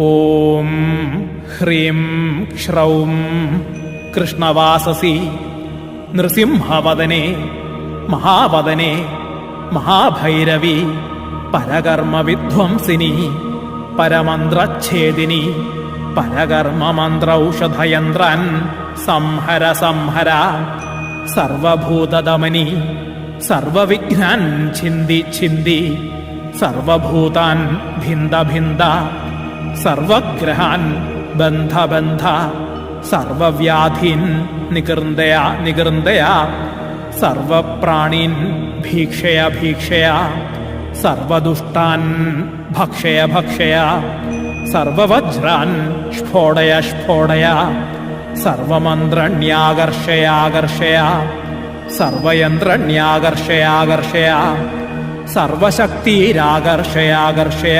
ഓം ഹ്രീം ക്ഷ്രൗം കൃഷ്ണവാസസി നൃസിംഹവദനെ മഹാവദനെ മഹാഭൈരവി പരകർമ്മവിധ്വംസിനി പരമന്ത്രച്ഛേദിനി പരകർമ്മമന്ത്രൌഷധയന്ത്രാൻ സംഹര സംഹര സർവഭൂതദമനി സർവവിഘ്നാൻ ഛിന്ദി ഛിന്ദി സർവഭൂതാൻ ഭിന്ദ ഭിന്ദ സർവഗ്രഹാൻ ബന്ധ ബന്ധ സർവവ്യാധീൻ നികൃന്ദയ നികൃന്ദയ സർവപ്രാണീൻ ഭീക്ഷയ ഭീക്ഷയ സർവദുഷ്ടാൻ ഭക്ഷയ ഭക്ഷയ സർവവജ്രാൻ സ്ഫോടയ സ്ഫോടയ സർവമന്ത്രണ്യാകർഷയാകർഷയ സർവയന്ത്രണ്യാകർഷയാകർഷയ സർവശക്തിരാകർഷയാകർഷയ